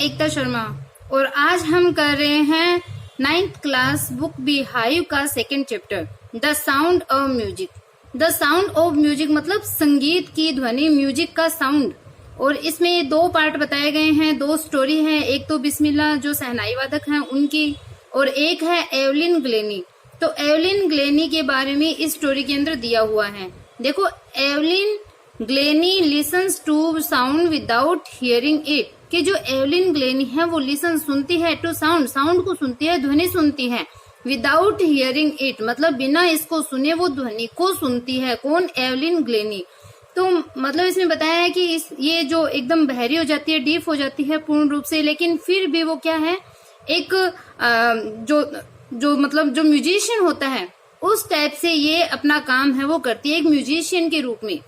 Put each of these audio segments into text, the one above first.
एकता शर्मा और आज हम कर रहे हैं 9th क्लास बुक बिहाइव का second chapter the sound of music. The sound of music मतलब संगीत की ध्वनि, म्यूजिक का साउंड। और इसमें दो पार्ट बताए गए हैं, दो स्टोरी है। एक तो बिस्मिल्लाह जो शहनाई वादक हैं उनकी, और एक है एवलिन ग्लेनी। तो एवलिन ग्लेनी के बारे में इस स्टोरी के अंदर दिया हुआ है। देखो, Evelyn Glennie listens to sound without hearing it, कि जो एवलिन ग्लेनी है वो लिसन सुनती है टू साउंड, साउंड को सुनती है, ध्वनि सुनती है। विदाउट हियरिंग इट मतलब बिना इसको सुने वो ध्वनि को सुनती है। कौन? Evelyn Glenny. तो मतलब इसमें बताया है कि ये जो एकदम बहरी हो जाती है, डीप हो जाती है पूर्ण रूप से, लेकिन फिर भी वो क्या है, एक जो म्यूजिशियन होता है उस टाइप से ये अपना काम है वो करती है, एक म्यूजिशियन के रूप में।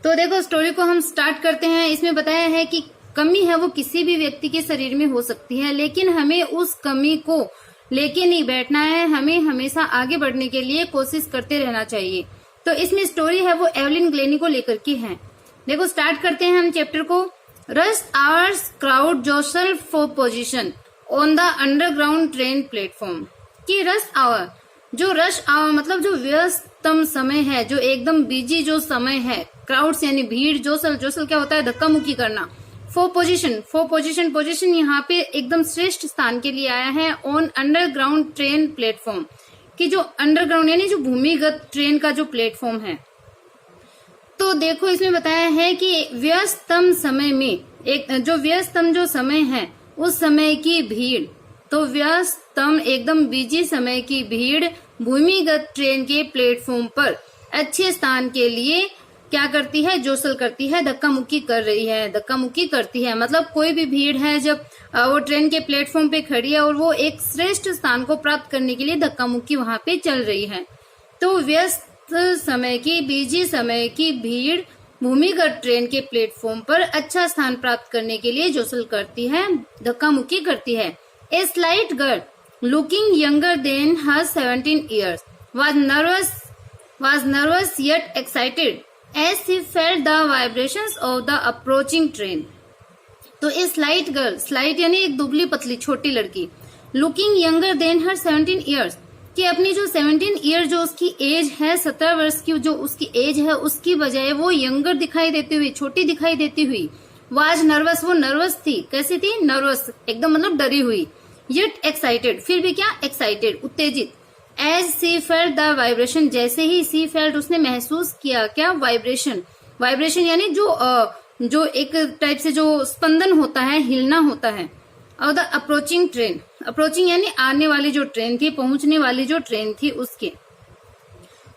तो देखो, स्टोरी को हम स्टार्ट करते हैं। इसमें बताया है कि कमी है वो किसी भी व्यक्ति के शरीर में हो सकती है, लेकिन हमें उस कमी को लेके नहीं बैठना है, हमें हमेशा आगे बढ़ने के लिए कोशिश करते रहना चाहिए। तो इसमें स्टोरी है वो एवलिन ग्लेनी को लेकर के है। देखो, स्टार्ट करते हैं हम चैप्टर को। Rush hours crowd yourself for position on the underground train platform. कि रश आवर, जो रश आवर मतलब जो व्यस्तम समय है, जो एकदम बिजी जो समय है, क्राउड्स यानी भीड़, जोसल, जोसल क्या होता है? धक्का मुक्की करना। फॉर पोजीशन, पोजीशन यहाँ पे एकदम श्रेष्ठ स्थान के लिए आया है। ऑन अंडरग्राउंड ट्रेन प्लेटफॉर्म, कि जो अंडरग्राउंड यानी जो भूमिगत ट्रेन का जो प्लेटफॉर्म है। तो देखो, इसमें बताया है कि व्यस्तम समय में एक जो व्यस्तम जो समय है उस समय की भीड़, तो व्यस्तम एकदम बिजी समय की भीड़ भूमिगत ट्रेन के प्लेटफॉर्म पर अच्छे स्थान के लिए क्या करती है? जोसल करती है, धक्का मुक्की कर रही है, धक्का मुक्की करती है। मतलब कोई भी भीड़ है जब वो ट्रेन के प्लेटफॉर्म पे खड़ी है और वो एक श्रेष्ठ स्थान को प्राप्त करने के लिए धक्का मुक्की वहां पे चल रही है। तो व्यस्त समय की, बिजी समय की भीड़ भूमिगत ट्रेन के प्लेटफॉर्म पर अच्छा स्थान प्राप्त करने के लिए जोसल करती है, धक्का मुक्की करती है। A slight girl looking younger than her 17 years was nervous yet excited as she felt the vibrations of the approaching train। तो ए स्लाइट गर्ल, स्लाइट यानी एक दुबली पतली छोटी लड़की, लुकिंग यंगर देन हर 17 years, कि अपनी जो 17 ईयर जो उसकी एज है, 17 वर्ष की जो उसकी एज है, उसकी बजाय वो यंगर दिखाई देती हुई, छोटी दिखाई देती हुई। वाज नर्वस, वो नर्वस थी। कैसी थी? नर्वस, एकदम मतलब डरी हुई। येट एक्साइटेड, फिर भी क्या? एक्साइटेड, उत्तेजित। As she felt the vibration, जैसे ही सी फेल्ट उसने महसूस किया क्या? वाइब्रेशन, वाइब्रेशन यानी जो एक टाइप से जो स्पंदन होता है, हिलना होता है। और द अप्रोचिंग ट्रेन, अप्रोचिंग यानी आने वाली जो ट्रेन थी, पहुंचने वाली जो ट्रेन थी उसके।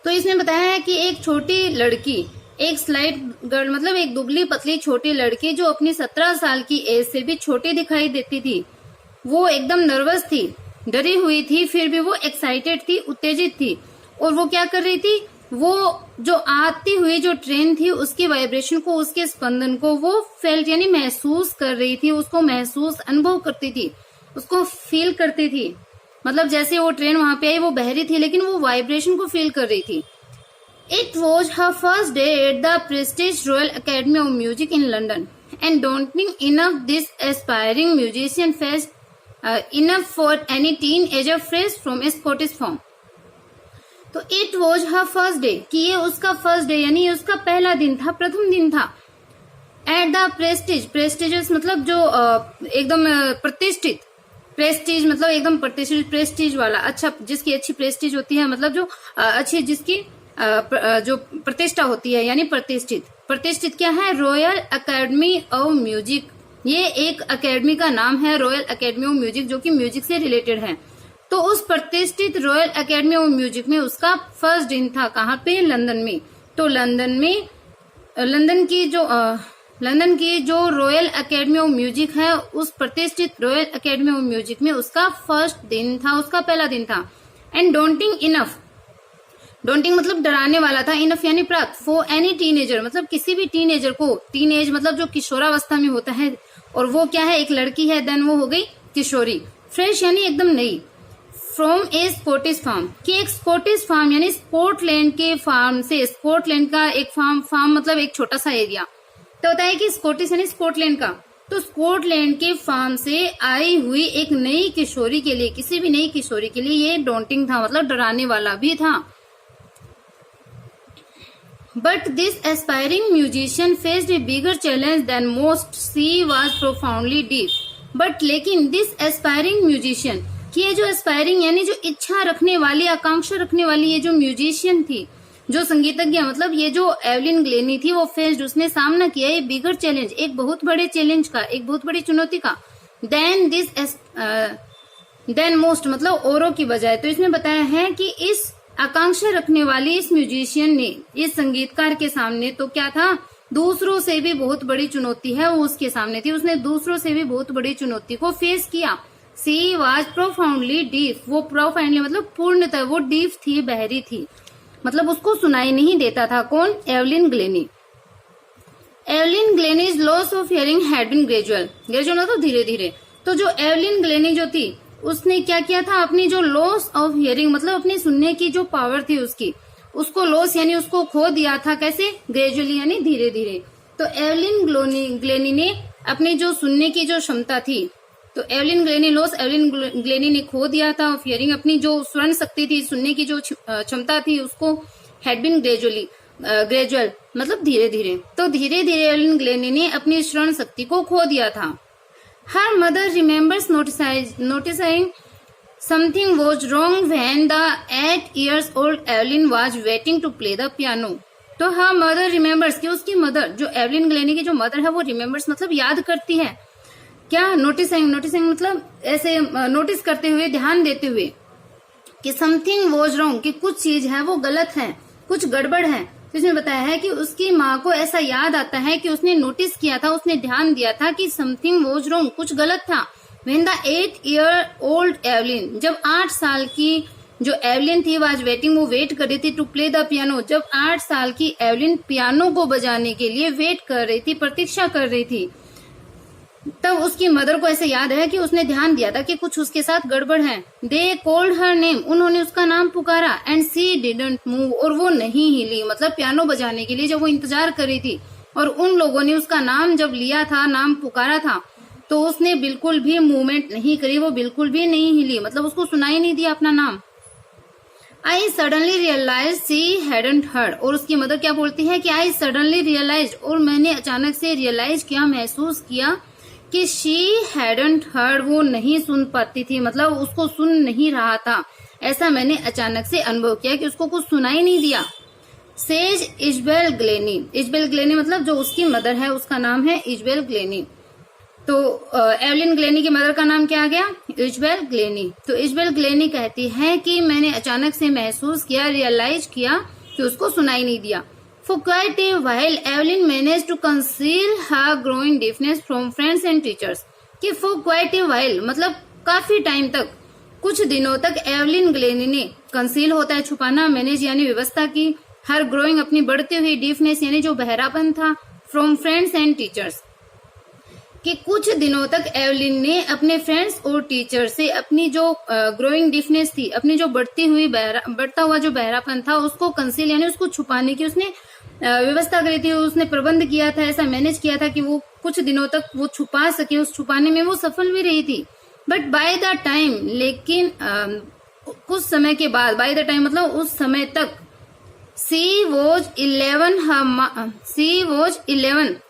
तो इसमें बताया है कि एक छोटी लड़की, एक स्लाइट गर्ल मतलब एक दुबली पतली छोटी लड़की जो अपनी 17 साल की एज से भी छोटी दिखाई देती थी, वो एकदम नर्वस थी, डरी हुई थी, फिर भी वो एक्साइटेड थी, उत्तेजित थी। और वो क्या कर रही थी? वो जो आती हुई जो ट्रेन थी उसकी वाइब्रेशन को, उसके स्पंदन को वो फेल्ट यानी महसूस कर रही थी, उसको महसूस अनुभव करती थी, उसको फील करती थी। मतलब जैसे वो ट्रेन वहां पे आई, वो बहरी थी लेकिन वो वाइब्रेशन को फील कर रही थी। It was her first day at the prestige Royal Academy of Music in London and daunting enough this aspiring musician faced enough for any teenager fresh from a Scottish farm। तो it was her first day, कि ये उसका first day यानी उसका पहला दिन था, प्रथम दिन था। एट द प्रेस्टीज, प्रेस्टीजियस मतलब जो एकदम प्रतिष्ठित, प्रेस्टीज मतलब एकदम प्रतिष्ठित, प्रेस्टीज वाला, अच्छा, जिसकी अच्छी प्रेस्टीज होती है, मतलब जो अच्छी जिसकी जो प्रतिष्ठा होती है यानी प्रतिष्ठित। प्रतिष्ठित क्या है? रॉयल अकेडमी ऑफ म्यूजिक, ये एक अकेडमी का नाम है, रॉयल अकेडमी ऑफ म्यूजिक, जो कि म्यूजिक से रिलेटेड है। तो उस प्रतिष्ठित रॉयल अकेडमी ऑफ म्यूजिक में उसका फर्स्ट दिन था। कहाँ पे? लंदन में। तो लंदन की जो रॉयल अकेडमी ऑफ म्यूजिक है, उस प्रतिष्ठित रॉयल अकेडमी ऑफ म्यूजिक में उसका फर्स्ट दिन था, उसका पहला दिन था। एंड डोंटिंग इनफ, डोंटिंग मतलब डराने वाला था, इनफ यानी प्राप्त, फॉर एनी टीनेजर मतलब किसी भी टीनेजर को, टीनेज मतलब जो किशोरावस्था में होता है, और वो क्या है? एक लड़की है, देन वो हो गई किशोरी। फ्रेश यानी एकदम नई। फ्रॉम ए स्कॉटिश फार्म, कि एक स्कॉटिश फार्म यानी स्कॉटलैंड के फार्म से, स्कॉटलैंड का एक फार्म मतलब एक छोटा सा एरिया। तो होता है कि स्कॉटिश यानी स्कॉटलैंड का, तो स्कॉटलैंड के फार्म से आई हुई एक नई किशोरी के लिए, किसी भी नई किशोरी के लिए ये डॉन्टिंग था, मतलब डराने वाला भी था। But this aspiring musician faced a bigger challenge than most, she was profoundly deep. But लेकिन दिस एस्पायरिंग म्यूजिशियन, कि ये जो एस्पायरिंग यानी जो इच्छा रखने वाली, आकांक्षा रखने वाली ये जो म्यूजिशियन थी, जो संगीतज्ञ, मतलब ये जो एवलिन ग्लेनी थी, वो फेस्ड, उसने सामना किया ये बिगर चैलेंज, एक बहुत बड़े चैलेंज का, एक बहुत बड़ी चुनौती का, देन मोस्ट मतलब औरों की बजाय। तो इसमें बताया है कि इस आकांक्षा रखने वाली इस म्यूजिशियन ने, इस संगीतकार के सामने तो क्या था, दूसरों से भी बहुत बड़ी चुनौती है वो उसके सामने थी, उसने दूसरों से भी बहुत बड़ी चुनौती को फेस किया। सी वाज प्रोफाउंडली डीफ, वो प्रोफाउंडली मतलब पूर्णतः वो डीफ थी, बहरी थी, मतलब उसको सुनाई नहीं देता था। कौन? Evelyn Glennie. Evelyn Glennie's loss of hearing had been gradual, gradual मतलब धीरे धीरे। तो जो एवलिन ग्लेनी जो थी उसने क्या किया था, अपनी जो लॉस ऑफ हियरिंग मतलब अपनी सुनने की जो पावर थी उसकी, उसको लॉस यानी उसको खो दिया था। कैसे? ग्रेजुअली यानी धीरे धीरे। तो एवलिन ग्लेनी ने अपनी जो सुनने की जो क्षमता थी, तो Evelyn Glenny loss, Evelyn Glenny ने खो दिया था ऑफ हियरिंग, अपनी जो स्वर्ण शक्ति थी, सुनने की जो क्षमता थी उसको, हैड बीन ग्रेजुअल मतलब धीरे धीरे। तो धीरे धीरे एवलिन ग्लेनी ने अपनी श्रवण शक्ति को खो दिया था। Her mother remembers noticing something was wrong when the 8 years old Evelyn was waiting to play the piano. तो हर मदर रिमेम्बर्स, कि उसकी मदर, जो एवलिन ग्लेनी की जो मदर है वो रिमेम्बर्स मतलब याद करती है। क्या? नोटिसिंग मतलब ऐसे नोटिस करते हुए, ध्यान देते हुए कि समथिंग वॉज रॉन्ग, कि कुछ चीज है वो गलत है, कुछ गड़बड़ है। तो इसमें बताया है कि उसकी माँ को ऐसा याद आता है कि उसने नोटिस किया था, उसने ध्यान दिया था कि समथिंग वॉज रॉन्ग, कुछ गलत था। When the 8 year old Evelyn, जब 8 साल की जो एवलिन थी वाज वेटिंग, वो वेट कर रही थी टू प्ले द पियानो, जब 8 साल की एवलिन पियानो को बजाने के लिए वेट कर रही थी, प्रतीक्षा कर रही थी, तब उसकी मदर को ऐसे याद है कि उसने ध्यान दिया था कि कुछ उसके साथ गड़बड़ है। दे कॉल्ड हर नेम, उन्होंने उसका नाम पुकारा, एंड सी डिडंट मूव, और वो नहीं हिली, मतलब पियानो बजाने के लिए जब वो इंतजार कर रही थी और उन लोगों ने उसका नाम जब लिया था, नाम पुकारा था, तो उसने बिल्कुल भी मूवमेंट नहीं करी, वो बिल्कुल भी नहीं हिली, मतलब उसको सुनाई नहीं दिया अपना नाम। I suddenly realise she hadn't heard, और उसकी मदर क्या बोलती है कि आई सडनली रियलाइज, और मैंने अचानक से रियलाइज किया, महसूस किया कि शी हैडंट हर्ड, वो नहीं सुन पाती थी, मतलब उसको सुन नहीं रहा था, ऐसा मैंने अचानक से अनुभव किया कि उसको कुछ सुनाई नहीं दिया। Says Jezebel Glenny, Jezebel Glenny मतलब जो उसकी मदर है उसका नाम है इजबेल ग्लेनी। तो एवलिन ग्लेनी की मदर का नाम क्या आ गया? Jezebel Glenny. तो इजबेल ग्लेनी कहती है कि मैंने अचानक से महसूस किया, रियलाइज किया कि उसको सुनाई नहीं दिया। For quite a while, Evelyn managed to conceal her growing deafness from friends and teachers. कि for quite a while मतलब काफी टाइम तक, कुछ दिनों तक एवलिन ग्लेनी ने, कंसील होता है छुपाना, मैनेज यानी व्यवस्था की, हर ग्रोइंग अपनी बढ़ती हुई डीफनेस यानी जो बहरापन था, फ्रॉम फ्रेंड्स एंड टीचर्स, कि कुछ दिनों तक एवलिन ने अपने फ्रेंड्स और टीचर से अपनी जो ग्रोइंग डिफनेस थी, अपनी जो बढ़ता हुआ जो बहरापन था, उसको कंसील यानी उसको छुपाने की उसने व्यवस्था करी थी, उसने प्रबंध किया था, ऐसा मैनेज किया था कि वो कुछ दिनों तक वो छुपा सके, उस छुपाने में वो सफल भी रही थी। बट बाय द टाइम, लेकिन कुछ समय के बाद, बाय द टाइम मतलब उस समय तक, सी was 11,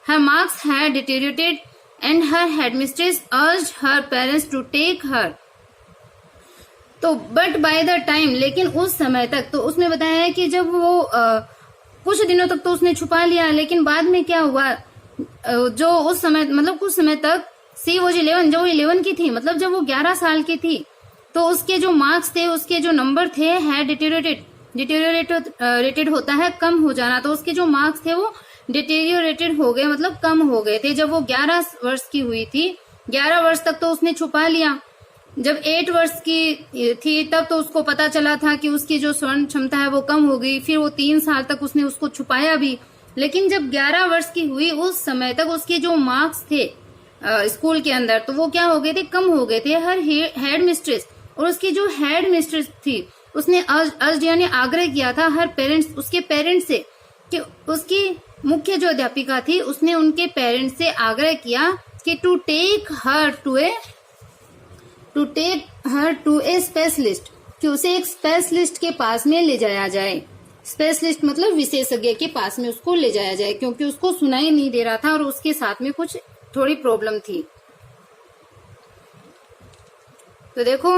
her marks had deteriorated and her headmistress urged her parents to take her. तो बट बाय द टाइम, लेकिन उस समय तक, तो उसने बताया है कि जब वो कुछ दिनों तक तो उसने छुपा लिया, लेकिन बाद में क्या हुआ, जो उस समय मतलब कुछ समय तक सी वॉज 11, जब वो 11 की थी, मतलब जब वो 11 साल की थी, तो उसके जो मार्क्स थे, उसके जो नंबर थे, है डिटेरियोरेटेड होता है कम हो जाना, तो उसके जो मार्क्स थे वो डिटेरियोरेटेड हो गए, मतलब कम हो गए थे। जब वो 11 वर्ष की हुई थी, 11 वर्ष तक तो उसने छुपा लिया, जब 8 वर्ष की थी तब तो उसको पता चला था कि उसकी जो श्रवण क्षमता है वो कम हो गई, फिर वो 3 साल तक उसने उसको छुपाया भी, लेकिन जब 11 वर्ष की हुई उस समय तक उसके जो मार्क्स थे स्कूल के अंदर, तो वो क्या हो गए थे, कम हो गए थे। हर हेड मिस्ट्रेस, और उसकी जो हेड मिस्ट्रेस थी उसने अर्ज यानी आग्रह किया था हर पेरेंट्स, उसके पेरेंट्स से, कि उसकी मुख्य जो अध्यापिका थी उसने उनके पेरेंट्स से आग्रह किया कि to take her to a specialist, कि उसे एक स्पेशलिस्ट के पास में ले जाया जाए। स्पेशलिस्ट मतलब विशेषज्ञ के पास में उसको ले जाया जाए, क्योंकि उसको सुनाई नहीं दे रहा था और उसके साथ में कुछ थोड़ी प्रॉब्लम थी। तो देखो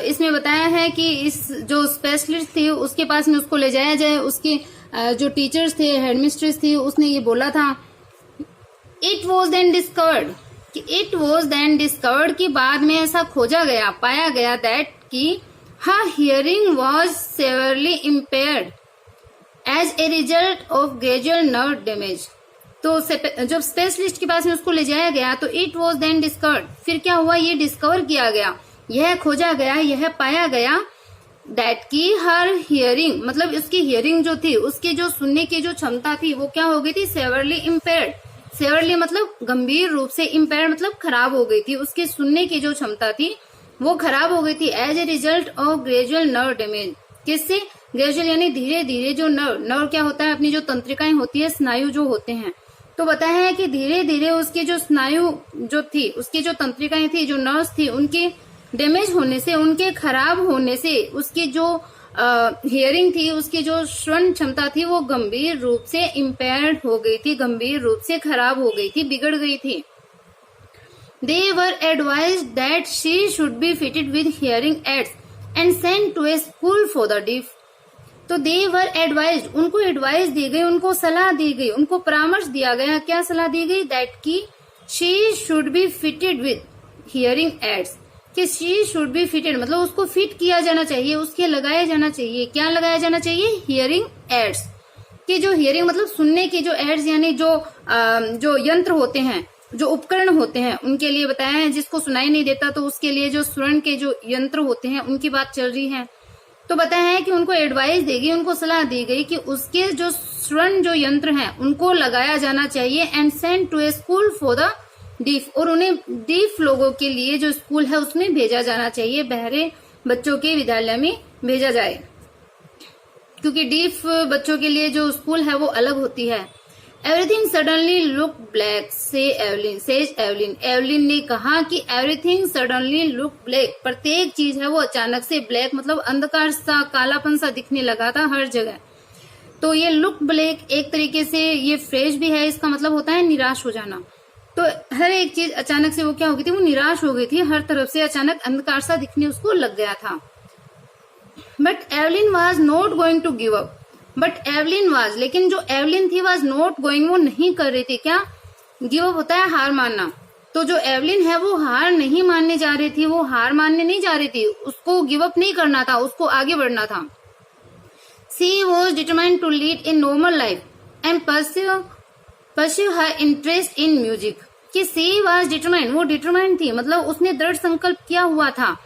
इसमें बताया है कि इस जो स्पेशलिस्ट थी उसके पास में उसको ले जाया जाए। उसके जो टीचर्स थे, हेडमिस्ट्रेस थी, उसने ये बोला था इट वॉज देन डिस्कवर्ड कि बाद में ऐसा खोजा गया, पाया गया दैट कि her hearing was severely impaired as a result of gradual nerve damage. तो जब स्पेशलिस्ट के पास में उसको ले जाया गया तो इट वॉज देन डिस्कवर्ड, फिर क्या हुआ, ये डिस्कवर किया गया, यह खोजा गया, यह पाया गया दैट की हर हियरिंग मतलब उसकी हियरिंग जो थी, उसके जो सुनने की जो क्षमता थी वो क्या हो गई थी, सेवरली इम्पेयर्ड। सेवरली मतलब गंभीर रूप से, इम्पेयर्ड मतलब खराब हो गई थी, उसके सुनने की जो क्षमता थी वो खराब हो गई थी as a result of gradual nerve damage. किससे? ग्रेजुअल यानी धीरे धीरे जो नर्व क्या होता है, अपनी जो तंत्रिकाएं होती है, स्नायु जो होते हैं, तो बताया है कि धीरे धीरे उसकी जो स्नायु जो थी, उसकी जो तंत्रिकाएं थी, जो नर्व्स थी, उनके डैमेज होने से, उनके खराब होने से उसकी जो हियरिंग थी, उसकी जो श्रवण क्षमता थी वो गंभीर रूप से इम्पेयर्ड हो गई थी, गंभीर रूप से खराब हो गई थी, बिगड़ गई थी। They were advised that she should be fitted with hearing aids and sent to a school for the deaf. तो they were advised, उनको एडवाइस दी गई, उनको सलाह दी गई, उनको परामर्श दिया गया। क्या सलाह दी गई? दैट की she should be fitted with hearing aids, कि she should be fitted मतलब उसको फिट किया जाना चाहिए, उसके लगाया जाना चाहिए। क्या लगाया जाना चाहिए? हियरिंग एड्स, कि जो हियरिंग मतलब सुनने के जो एड्स यानी जो यंत्र होते हैं, जो उपकरण होते हैं, उनके लिए बताया है। जिसको सुनाई नहीं देता तो उसके लिए जो श्रवण के जो यंत्र होते हैं उनकी बात चल रही है। तो बताया है कि उनको एडवाइस देगी, उनको सलाह दी गई कि उसके जो श्रवण जो यंत्र हैं उनको लगाया जाना चाहिए। And send to a school for the deaf, और उन्हें डीफ लोगों के लिए जो स्कूल है उसमें भेजा जाना चाहिए, बहरे बच्चों के विद्यालय में भेजा जाए, क्योंकि डीफ बच्चों के लिए जो स्कूल है वो अलग होती है। Everything suddenly look black says Evelyn. Evelyn ने कहा कि एवरीथिंग सडनली लुक ब्लैक, प्रत्येक चीज है वो अचानक से ब्लैक मतलब अंधकार सा, कालापन सा दिखने लगा था हर जगह। तो ये लुक ब्लैक एक तरीके से ये फ्रेज भी है, इसका मतलब होता है निराश हो जाना। तो हर एक चीज अचानक से वो क्या हो गई थी, वो निराश हो गई थी, हर तरफ से अचानक अंधकार सा दिखने उसको लग गया था। But Evelyn was not going to give up, but Evelyn was, लेकिन जो एवलिन थी वाज नॉट गोइंग, वो नहीं कर रही थी। क्या? गिव अप होता है हार मानना। तो जो एवलिन है वो हार नहीं मानने जा रही थी, वो हार मानने नहीं जा रही थी, उसको गिव अप नहीं करना था, उसको आगे बढ़ना था। She was determined to lead a normal life and pursue her interest in music. कि सी वॉज डिटरमाइंड, वो डिटरमाइंड थी मतलब उसने दृढ़ संकल्प किया हुआ था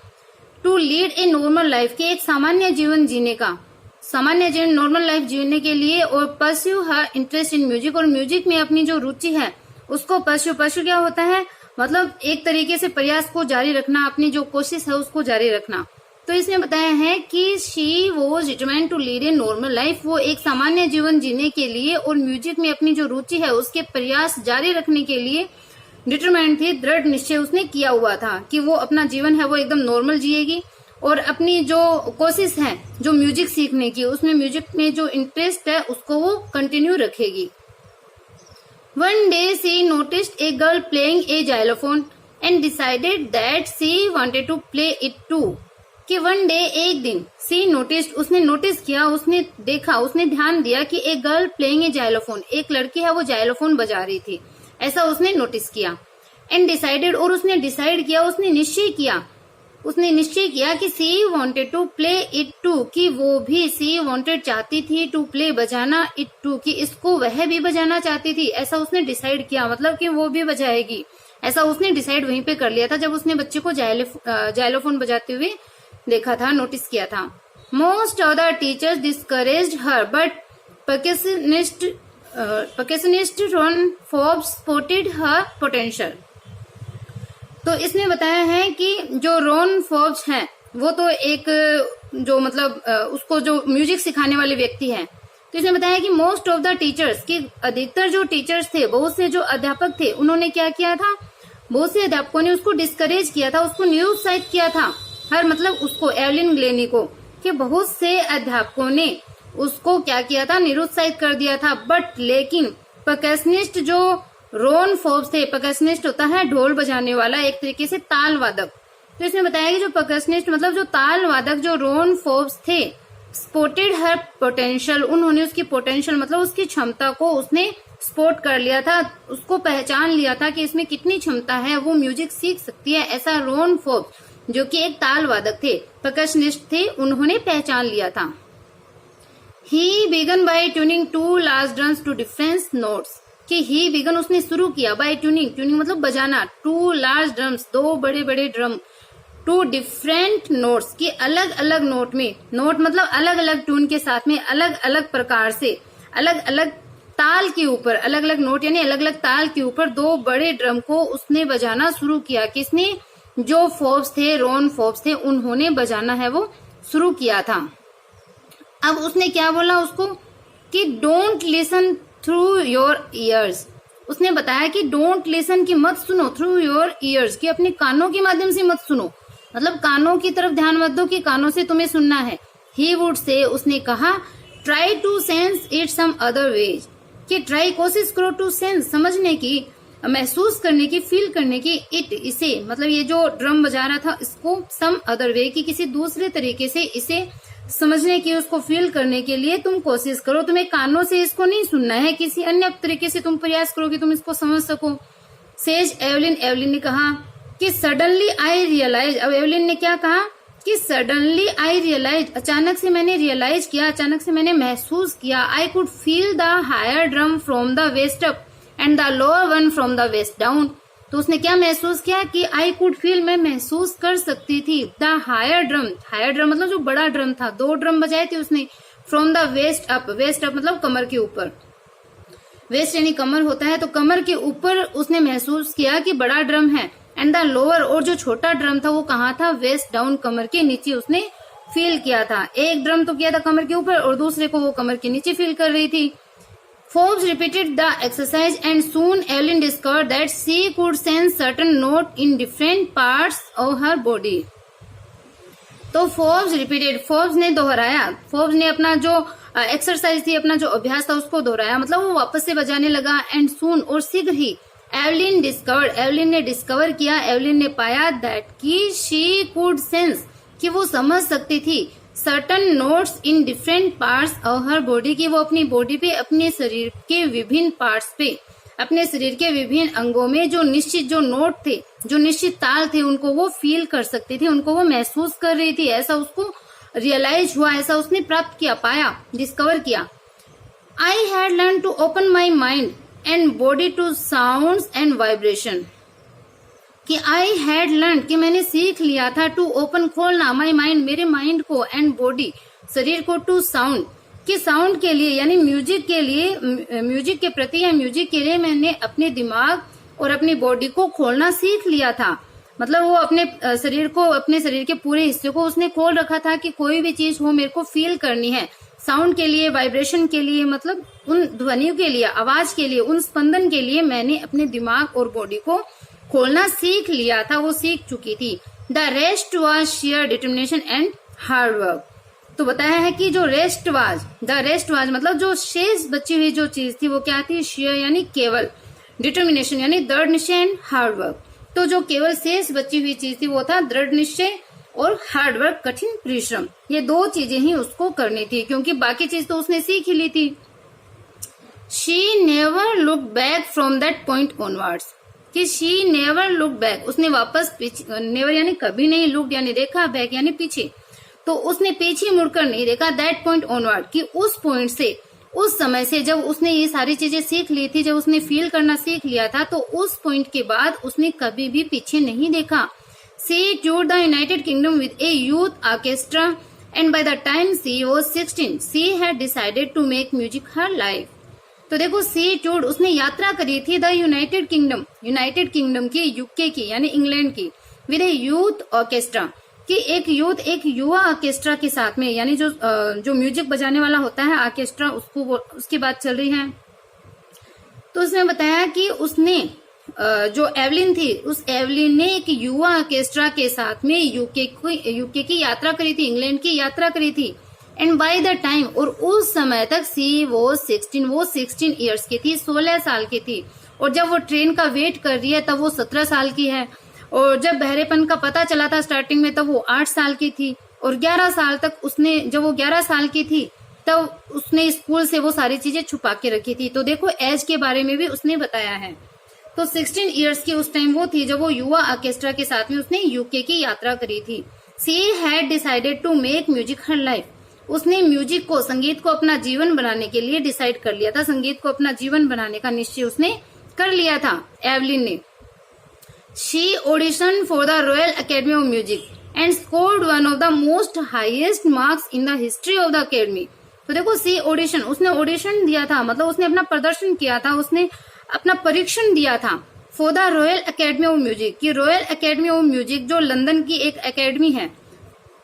to lead a normal life, के एक सामान्य जीवन जीने का, सामान्य जीवन नॉर्मल लाइफ जीने के लिए। और pursue her interest in music, और म्यूजिक में अपनी जो रुचि है उसको परस्यू क्या होता है, मतलब एक तरीके से प्रयास को जारी रखना, अपनी जो कोशिश है उसको जारी रखना। तो इसमें बताया है कि she was determined to lead a normal life, वो एक सामान्य जीवन जीने के लिए और म्यूजिक में अपनी जो रुचि है उसके प्रयास जारी रखने के लिए डिटरमाइंड थी, दृढ़ निश्चय उसने किया हुआ था कि वो अपना जीवन है वो एकदम नॉर्मल जिएगी और अपनी जो कोशिश है जो म्यूजिक सीखने की, उसमें म्यूजिक में जो इंटरेस्ट है उसको वो कंटिन्यू रखेगी। One day she noticed a girl playing a xylophone and decided that she wanted to play it too. कि वन डे एक दिन सी नोटिस्ड, उसने नोटिस किया, उसने देखा, उसने ध्यान दिया कि एक गर्ल प्लेइंग ए जाइलोफोन, एक लड़की है वो जाइलोफोन बजा रही थी, ऐसा उसने नोटिस किया। एंड डिसाइडेड, और उसने डिसाइड किया, उसने निश्चय किया कि she wanted to play it too, कि वो भी सी वांटेड चाहती थी टू प्ले बजाना इट टू, कि इसको वह भी बजाना चाहती थी, ऐसा उसने डिसाइड किया, मतलब कि वो भी बजाएगी, ऐसा उसने डिसाइड वहीं पे कर लिया था जब उसने बच्चे को जाइलोफोन बजाते हुए देखा था, नोटिस किया था। Most of the teachers discouraged her but percussionist Ron Forbes spotted her potential. तो इसमें बताया है कि जो रॉन फोर्ब्स हैं वो तो एक जो मतलब उसको जो म्यूजिक सिखाने वाले व्यक्ति हैं, तो इसमें बताया कि मोस्ट ऑफ द टीचर्स, कि अधिकतर जो टीचर्स थे, बहुत से जो अध्यापक थे, उन्होंने क्या किया था, बहुत से अध्यापकों ने उसको डिस्करेज किया था, उसको निरुत्साहित किया था। उसको एवलिन ग्लेनी को, कि बहुत से अध्यापकों ने उसको क्या किया था, निरुत्साहित कर दिया था। बट लेकिन परकशनिस्ट जो रोन फोर्ब्स थे, परकशनिस्ट होता है ढोल बजाने वाला, एक तरीके से ताल वादक। तो इसमें बताया कि जो परकशनिस्ट जो ताल वादक जो रोन फोर्ब्स थे, स्पॉटेड हर पोटेंशियल, उन्होंने उसकी पोटेंशियल उसकी क्षमता को उसने स्पॉट कर लिया था, उसको पहचान लिया था कि इसमें कितनी क्षमता है, वो म्यूजिक सीख सकती है। ऐसा रोन फोर्ब्स जो कि एक ताल वादक थे, परकशनिस्ट थे, उन्होंने पहचान लिया था। He began by tuning two large drums to different notes, कि ही बिगन उसने शुरू किया, बाय ट्यूनिंग, ट्यूनिंग बजाना, टू लार्ज ड्रम्स, दो बड़े बड़े ड्रम, टू डिफरेंट नोट्स, की अलग अलग नोट में, नोट अलग अलग ट्यून के साथ में, अलग अलग प्रकार से, अलग अलग ताल के ऊपर, अलग अलग नोट यानी अलग अलग ताल के ऊपर दो बड़े ड्रम को उसने बजाना शुरू किया। किसने? जो फोर्ब्स थे, रोन फोर्ब्स थे, उन्होंने बजाना है वो शुरू किया था। अब उसने क्या बोला उसको कि don't listen through your ears, उसने बताया कि डोंट लिसन, की मत सुनो, थ्रू योर ईयर्स, की अपने कानों के माध्यम से मत सुनो, कानों की तरफ ध्यान मत दो कि कानों से तुम्हें सुनना है। ही वुड से, उसने कहा, try to sense it some other ways, कि ट्राई, कोशिश करो, टू सेंस, समझने की, महसूस करने की, फील करने की, इट, इसे, ये जो ड्रम बजा रहा था इसको, सम अदर वे, की किसी दूसरे तरीके से इसे समझने की, उसको फील करने के लिए तुम कोशिश करो। तुम्हें कानों से इसको नहीं सुनना है, किसी अन्य तरीके से तुम प्रयास करो कि तुम इसको समझ सको। सेज एवलिन, एवलिन ने कहा कि सडनली आई रियलाइज, अब एवलिन ने क्या कहा कि सडनली आई रियलाइज, अचानक से मैंने रियलाइज किया, अचानक से मैंने महसूस किया, I could feel the higher drum from the waist up and the lower one from the waist down. तो उसने क्या महसूस किया कि आई कुड फील, मैं महसूस कर सकती थी, the higher drum, higher drum जो बड़ा ड्रम था, दो ड्रम बजाए थे उसने, from the waist up, waist up कमर के ऊपर, वेस्ट यानी कमर होता है, तो कमर के ऊपर उसने महसूस किया कि बड़ा ड्रम है, एंड द लोअर, और जो छोटा ड्रम था वो कहाँ था, वेस्ट डाउन, कमर के नीचे उसने फील किया था। एक ड्रम तो किया था कमर के ऊपर और दूसरे को वो कमर के नीचे फील कर रही थी। Forbes repeated the exercise and soon Evelyn discovered that she could sense certain notes in different parts of her body. तो Forbes repeated, Forbes ने दोहराया, Forbes ने अपना जो एक्सरसाइज थी, अपना जो अभ्यास था उसको दोहराया, वो वापस से बजाने लगा। एंड सून, और शीघ्र ही, एवलिन डिस्कवर्ड, एवलिन ने डिस्कवर किया, एवलिन ने पाया दैट की शी कुड सेंस, कि वो समझ सकती थी, certain notes in different parts of her body, की वो अपनी बॉडी पे, अपने शरीर के विभिन्न पार्ट्स पे, अपने शरीर के विभिन्न अंगों में जो निश्चित जो नोट थे, जो निश्चित ताल थे, उनको वो फील कर सकती थी, उनको वो महसूस कर रही थी। ऐसा उसको रियलाइज हुआ, ऐसा उसने प्राप्त किया, पाया, डिस्कवर किया। I had learn to open my mind and body to sounds and vibration, कि आई हैड लर्न, कि मैंने सीख लिया था, टू ओपन, खोलना, माई माइंड, मेरे माइंड को, एंड बॉडी, शरीर को, टू साउंड, कि साउंड के लिए यानी म्यूजिक के लिए, म्यूजिक के प्रति या म्यूजिक के लिए मैंने अपने दिमाग और अपनी बॉडी को खोलना सीख लिया था। वो अपने शरीर को, अपने शरीर के पूरे हिस्से को उसने खोल रखा था कि कोई भी चीज हो मेरे को फील करनी है, साउंड के लिए, वाइब्रेशन के लिए, उन ध्वनियों के लिए, आवाज के लिए, उन स्पंदन के लिए मैंने अपने दिमाग और बॉडी को खोलना सीख लिया था, वो सीख चुकी थी। The rest was share determination and hard work. तो बताया है कि जो rest was, the rest was जो शेष बची हुई जो चीज थी वो क्या थी, शेयर यानी केवल, डिटर्मिनेशन यानी दृढ़ निश्चय, एंड हार्ड वर्क। तो जो केवल शेष बची हुई चीज थी वो था दृढ़ निश्चय और हार्ड वर्क, कठिन परिश्रम। ये दो चीजें ही उसको करनी थी, क्योंकि बाकी चीज तो उसने सीख ही ली थी। She never look back from that point onwards, कि शी नेवर लुक बैक, उसने वापस पीछे, नेवर यानी कभी नहीं, लुक यानी देखा, बैक यानी पीछे, तो उसने पीछे मुड़कर नहीं देखा, दैट पॉइंट ऑनवर्ड, कि उस पॉइंट से, उस समय से जब उसने ये सारी चीजें सीख ली थी, जब उसने फील करना सीख लिया था, तो उस पॉइंट के बाद उसने कभी भी पीछे नहीं देखा। She toured the United Kingdom with a youth orchestra and by the time she was 16 she had decided to make music her life. तो देखो, सी टूर्ड, उसने यात्रा करी थी, द यूनाइटेड किंगडम की, यूके की यानी इंग्लैंड की, विद ए यूथ ऑर्केस्ट्रा, कि एक युवा ऑर्केस्ट्रा के साथ में, यानी जो म्यूजिक बजाने वाला होता है ऑर्केस्ट्रा, उसकी बात चल रही है। तो उसने बताया कि जो एवलिन थी, उस एवलिन ने एक युवा ऑर्केस्ट्रा के साथ में यूके की यात्रा करी थी, इंग्लैंड की यात्रा करी थी। एंड बाय द टाइम, और उस समय तक सी वो 16 ईयर्स की थी, 16 साल की थी। और जब वो ट्रेन का वेट कर रही है तब वो 17 साल की है। और जब बहरेपन का पता चला था स्टार्टिंग में तब वो 8 साल की थी। और 11 साल तक उसने, जब वो 11 साल की थी तब उसने स्कूल से वो सारी चीजें छुपा के रखी थी। तो देखो एज के बारे में भी उसने बताया है। तो 16 ईयर्स की उस टाइम वो थी जब वो युवा ऑर्केस्ट्रा के साथ में उसने यूके की यात्रा करी थी। She had decided to make music her life. उसने म्यूजिक को, संगीत को अपना जीवन बनाने के लिए डिसाइड कर लिया था, संगीत को अपना जीवन बनाने का निश्चय उसने कर लिया था एवलिन ने। She audition for the royal Academy of music and scored one of the most highest marks in the history of the academy. तो देखो सी ऑडिशन, उसने ऑडिशन दिया था, मतलब उसने अपना प्रदर्शन किया था, उसने अपना परीक्षण दिया था for the royal Academy of music, कि रॉयल अकेडमी ऑफ म्यूजिक जो लंदन की एक अकेडमी है,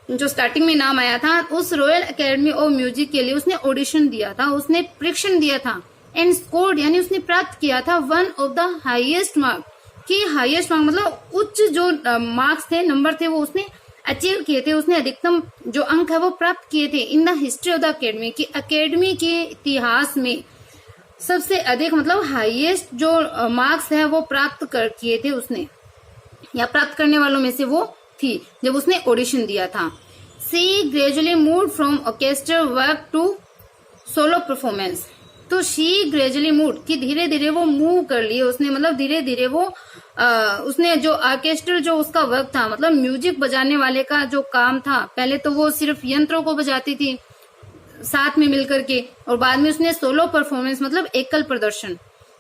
जो स्टार्टिंग में नाम आया था, उस रॉयल अकेडमी ऑफ म्यूजिक के लिए उसने ऑडिशन दिया था, उसने परीक्षण दिया था। एंड स्कोर्ड यानी उसने प्राप्त किया था one of the highest mark, कि हाईएस्ट मार्क मतलब उच्च जो मार्क्स थे, नंबर थे, वो उसने अचीव किए थे, उसने अधिकतम जो अंक है वो प्राप्त किए थे in the history of the academy, की अकेडमी के इतिहास में सबसे अधिक मतलब हाईएस्ट जो मार्क्स है वो प्राप्त किए थे उसने, या प्राप्त करने वालों में से वो थी जब उसने ऑडिशन दिया था। She gradually move from orchestral work to solo performance. तो शी ग्रेजुअली मूव, कि धीरे धीरे वो मूव कर लिए उसने, मतलब धीरे धीरे वो उसने जो ऑर्केस्ट्रल जो उसका वर्क था, मतलब म्यूजिक बजाने वाले का जो काम था, पहले तो वो सिर्फ यंत्रों को बजाती थी साथ में मिलकर के, और बाद में उसने सोलो परफॉर्मेंस मतलब एकल प्रदर्शन।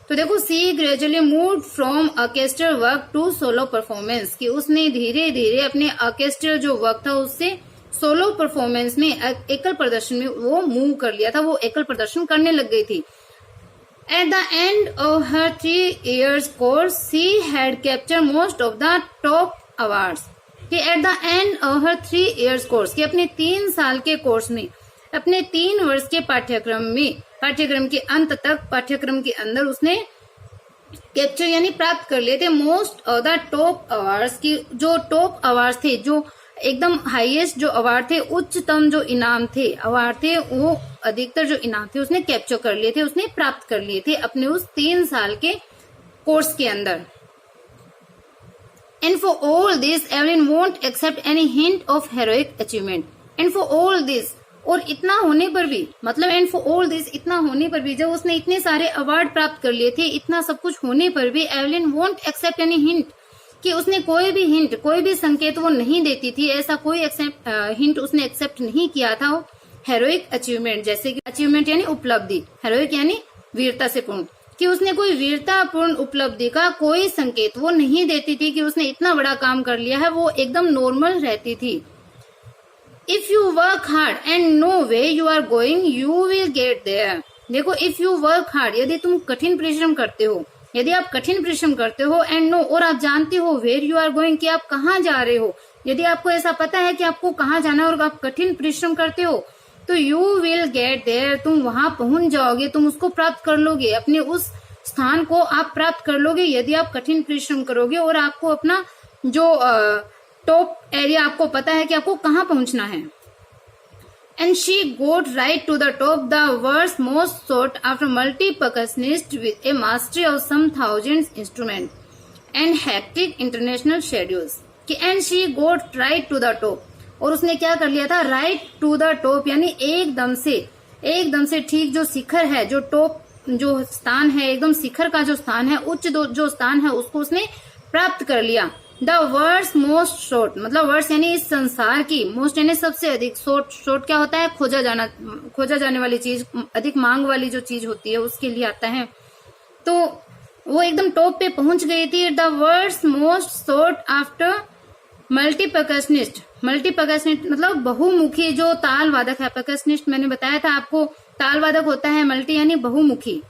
तो देखो she gradually move from orchestral work to solo performance, कि उसने धीरे धीरे अपने ऑर्केस्ट्रल जो वर्क था उससे सोलो परफॉर्मेंस में, एकल प्रदर्शन में वो मूव कर लिया था, वो एकल प्रदर्शन करने लग गई थी। At the end of her 3 years course she had capture most of the top awards, कि at the end of her 3 years course, कि अपने 3 साल के कोर्स में, अपने 3 वर्ष के पाठ्यक्रम में, पाठ्यक्रम के अंत तक, पाठ्यक्रम के अंदर उसने कैप्चर यानी प्राप्त कर लिए थे most of the top awards, की जो टॉप अवार्ड थे, जो एकदम हाईएस्ट जो अवार्ड थे, उच्चतम जो इनाम थे, अवार्ड थे, वो अधिकतर जो इनाम थे उसने कैप्चर कर लिए थे, उसने प्राप्त कर लिए थे अपने उस 3 साल के कोर्स के अंदर। And for all this Evelyn won't accept any hint of heroic achievement. And for all this, और इतना होने पर भी, मतलब एंड फॉर ऑल दिस, इतना होने पर भी, जब उसने इतने सारे अवार्ड प्राप्त कर लिए थे, इतना सब कुछ होने पर भी Evelyn won't accept any hint, कि उसने कोई भी हिंट, कोई भी संकेत वो नहीं देती थी, ऐसा कोई हिंट उसने एक्सेप्ट नहीं किया था हेरोइक अचीवमेंट, जैसे कि अचीवमेंट यानी उपलब्धि, हेरोइक यानी वीरता से पूर्ण, कि उसने कोई वीरतापूर्ण उपलब्धि का कोई संकेत वो नहीं देती थी कि उसने इतना बड़ा काम कर लिया है, वो एकदम नॉर्मल रहती थी। If you work hard and no way you are going you will get there. देखो इफ यू वर्क हार्ड, यदि तुम कठिन परिश्रम करते हो, यदि आप कठिन परिश्रम करते हो, एंड नो, और आप जानते हो, वेयर यू आर गोइंग, कि आप कहाँ जा रहे हो, यदि आपको ऐसा पता है कि आपको कहाँ जाना है और आप कठिन परिश्रम करते हो, तो यू विल गेट देयर, तुम वहां पहुंच जाओगे, तुम उसको प्राप्त कर लोगे, अपने उस स्थान को आप प्राप्त कर लोगे यदि आप कठिन परिश्रम करोगे, और आपको अपना जो टॉप एरिया आपको पता है कि आपको कहाँ पहुंचना है। And she got right to the top, the world's most sought after multi-percussionist with a mastery of some thousands instruments and hectic international schedules. कि and she got right to the top, और उसने क्या कर लिया था, right to the top, यानी एकदम से ठीक जो शिखर है, जो टॉप जो स्थान है, एकदम शिखर का जो स्थान है, उच्च जो स्थान है, उसको उसने प्राप्त कर लिया। द वर्ड्स मोस्ट शॉर्ट, मतलब वर्ड्स यानी इस संसार की, मोस्ट यानी सबसे अधिक, शॉर्ट क्या होता है, खोजा जाने वाली चीज, अधिक मांग वाली जो चीज होती है उसके लिए आता है। तो वो एकदम टॉप पे पहुंच गई थी। The world's most sought after multipercussionist मतलब बहुमुखी जो ताल वादक है। पर्कशनिस्ट मैंने बताया था आपको, ताल वादक होता है, मल्टी यानी बहुमुखी,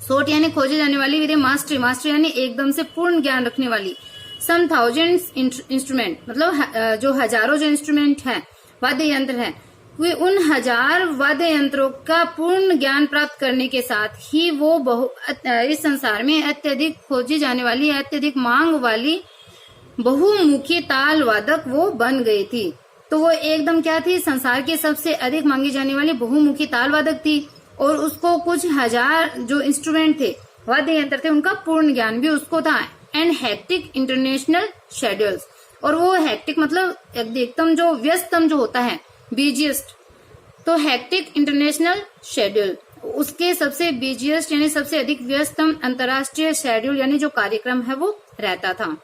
शॉर्ट यानी खोजे जाने वाली, विद मास्टरी यानी एकदम से पूर्ण ज्ञान रखने वाली, सम थाउजेंड्स इंस्ट्रूमेंट मतलब जो हजारों जो इंस्ट्रूमेंट है, वाद्य यंत्र है, वे उन 1000 वाद्य यंत्रों का पूर्ण ज्ञान प्राप्त करने के साथ ही वो इस संसार में अत्यधिक खोजी जाने वाली, अत्यधिक मांग वाली बहुमुखी ताल वादक वो बन गई थी। तो वो एकदम क्या थी, संसार की सबसे अधिक मांगी जाने वाली बहुमुखी ताल वादक थी, और उसको कुछ 1000 जो इंस्ट्रूमेंट थे, वाद्य यंत्र थे, उनका पूर्ण ज्ञान भी उसको था। एंड हेक्टिक इंटरनेशनल शेड्यूल्स, और वो हेक्टिक मतलब एकदम जो व्यस्तम जो होता है, बिजिएस्ट, तो हेक्टिक इंटरनेशनल शेड्यूल, उसके सबसे बिजिएस्ट यानी सबसे अधिक व्यस्तम अंतर्राष्ट्रीय शेड्यूल यानी जो कार्यक्रम है वो रहता था।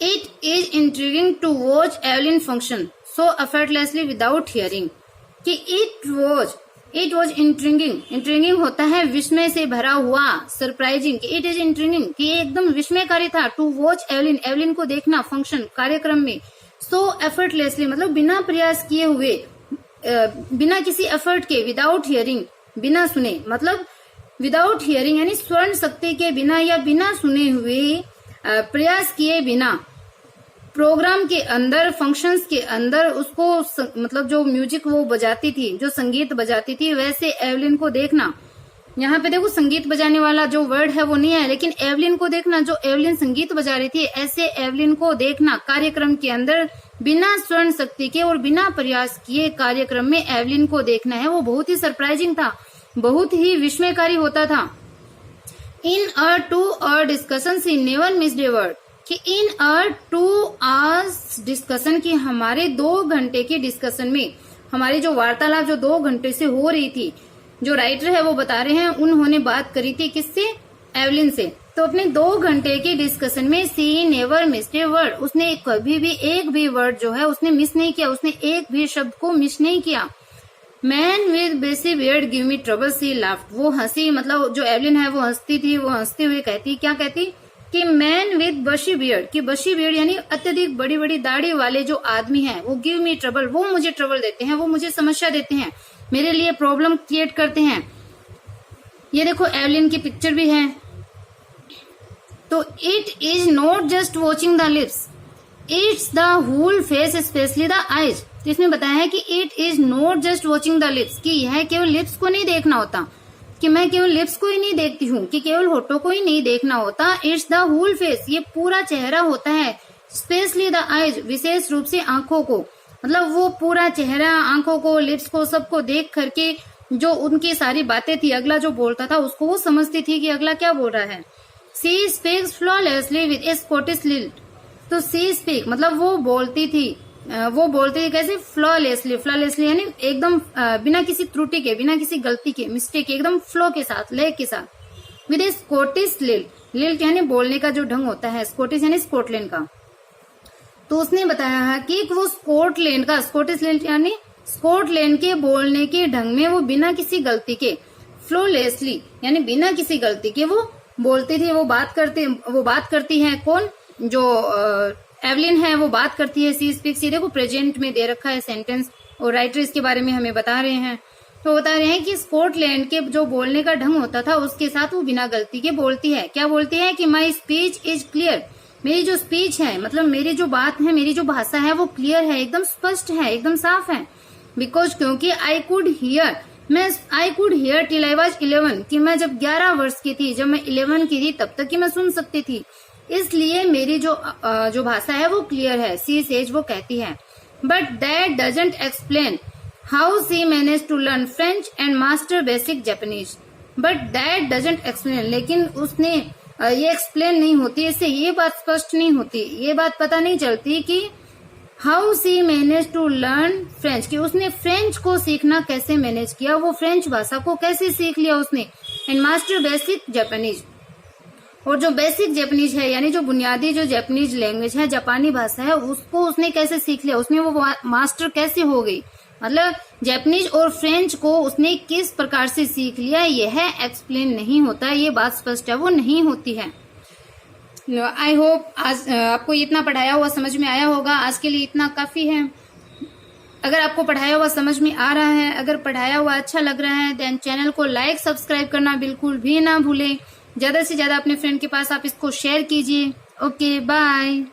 It is intriguing to watch Evelyn function so effortlessly without hearing. कि it was intriguing होता है विस्मय से भरा हुआ, सरप्राइजिंग, it is intriguing कि ये एकदम विस्मयकारी था। to watch Evelyn को देखना फंक्शन कार्यक्रम में, so effortlessly मतलब बिना प्रयास किए हुए, बिना किसी एफर्ट के, विदाउट हियरिंग बिना सुने, मतलब विदाउट हियरिंग यानी स्वर्ण शक्ति के बिना या बिना सुने हुए, प्रयास किए बिना, प्रोग्राम के अंदर, फंक्शंस के अंदर उसको मतलब जो म्यूजिक वो बजाती थी, जो संगीत बजाती थी, वैसे एवलिन को देखना। यहाँ पे देखो संगीत बजाने वाला जो वर्ड है वो नहीं है, लेकिन एवलिन को देखना, जो एवलिन संगीत बजा रही थी, ऐसे एवलिन को देखना कार्यक्रम के अंदर बिना स्वर्ण शक्ति के और बिना प्रयास किए कार्यक्रम में एवलिन को देखना है, वो बहुत ही सरप्राइजिंग था, बहुत ही विस्मयकारी होता था। इन अ 2 hour discussion she never missed a word, कि इन अ 2 hours डिस्कशन की हमारे 2 घंटे के डिस्कशन में, हमारी जो वार्तालाप जो 2 घंटे से हो रही थी, जो राइटर है वो बता रहे हैं, उन्होंने बात करी थी किससे, एवलिन से। तो अपने 2 घंटे के डिस्कशन में सी नेवर मिस्ड ए वर्ड, उसने कभी भी एक भी वर्ड जो है उसने मिस नहीं किया, उसने एक भी शब्द को मिस नहीं किया। मैन विद बेसी बियर्ड गिव मी ट्रबल सी लाफ्ट, वो हंसी, मतलब जो एवलिन है वो हंसती थी, वो हंसते हुए कहती, क्या कहती कि मैन विद बशी बियर्ड, कि बशी बियर्ड यानी अत्यधिक बड़ी बड़ी दाढ़ी वाले जो आदमी हैं, वो गिव मी ट्रबल, वो मुझे ट्रबल देते हैं, वो मुझे समस्या देते हैं, मेरे लिए प्रॉब्लम क्रिएट करते हैं। ये देखो एवलिन की पिक्चर भी है। तो it is not just watching the lips, it's the whole face specially the eyes. तो इसमें बताया है कि it is not just watching the lips, कि यह केवल लिप्स को नहीं देखना होता, कि मैं केवल लिप्स को ही नहीं देखती हूँ, कि केवल होठों को ही नहीं देखना होता। इट्स द होल फेस, ये पूरा चेहरा होता है। स्पेशली द आईज, विशेष रूप से आंखों को, मतलब वो पूरा चेहरा, आंखों को, लिप्स को, सबको देख करके जो उनकी सारी बातें थी, अगला जो बोलता था उसको वो समझती थी कि अगला क्या बोल रहा है। She speaks flawlessly with a Scottish lilt, तो सी स्पीक मतलब वो बोलती थी कैसे, फ्लॉलेसली यानी एकदम बिना किसी त्रुटि के, बिना किसी गलती के, मिस्टेक के, एकदम फ्लो के साथ, लय के साथ। विद ए स्कॉटिश लिल्ट यानी बोलने का जो ढंग होता है, स्कॉटिश यानी स्कॉटलैंड का। तो उसने बताया है कि वो स्कॉटलैंड का, स्कॉटिश लिल्ट यानी स्कॉटलैंड के बोलने के ढंग में वो बिना किसी गलती के, फ्लोलेसली यानी बिना किसी गलती के वो बोलती थी, वो बात करती है। कौन, जो एवलिन है वो बात करती है। सी स्पीक्स, देखो प्रेजेंट में दे रखा है सेंटेंस, और राइटर इसके बारे में हमें बता रहे हैं। तो बता रहे हैं कि स्कॉटलैंड के जो बोलने का ढंग होता था उसके साथ वो बिना गलती के बोलती है। क्या बोलती है कि माई स्पीच इज क्लियर, मेरी जो स्पीच है, मतलब मेरी जो बात है, मेरी जो भाषा है वो क्लियर है, एकदम स्पष्ट है, एकदम साफ है। बिकॉज क्योंकि I could hear till I was 11, कि मैं जब 11 वर्ष की थी, जब मैं 11 की थी तब तक कि मैं सुन सकती थी, इसलिए मेरी जो भाषा है वो क्लियर है। सी सेज, वो कहती है। But that doesn't explain how she manage to learn French and master basic Japanese. But that doesn't explain, लेकिन उसने ये एक्सप्लेन नहीं होती, इससे ये बात स्पष्ट नहीं होती, ये बात पता नहीं चलती कि how she manage to learn French, कि उसने फ्रेंच को सीखना कैसे मैनेज किया, वो फ्रेंच भाषा को कैसे सीख लिया उसने। एंड मास्टर बेसिक जापानीज, और जो बेसिक जापानीज है यानी जो बुनियादी जो जापानीज लैंग्वेज है, जापानी भाषा है, उसको उसने कैसे सीख लिया, उसमें वो मास्टर कैसे हो गई, मतलब जापानीज और फ्रेंच को उसने किस प्रकार से सीख लिया, यह एक्सप्लेन नहीं होता, ये बात स्पष्ट है, वो नहीं होती है। आई होप आज आपको इतना पढ़ाया हुआ समझ में आया होगा। आज के लिए इतना काफी है। अगर आपको पढ़ाया हुआ समझ में आ रहा है, अगर पढ़ाया हुआ अच्छा लग रहा है, देन चैनल को लाइक सब्सक्राइब करना बिल्कुल भी ना भूलें। ज्यादा से ज्यादा अपने फ्रेंड के पास आप इसको शेयर कीजिए। Okay, bye.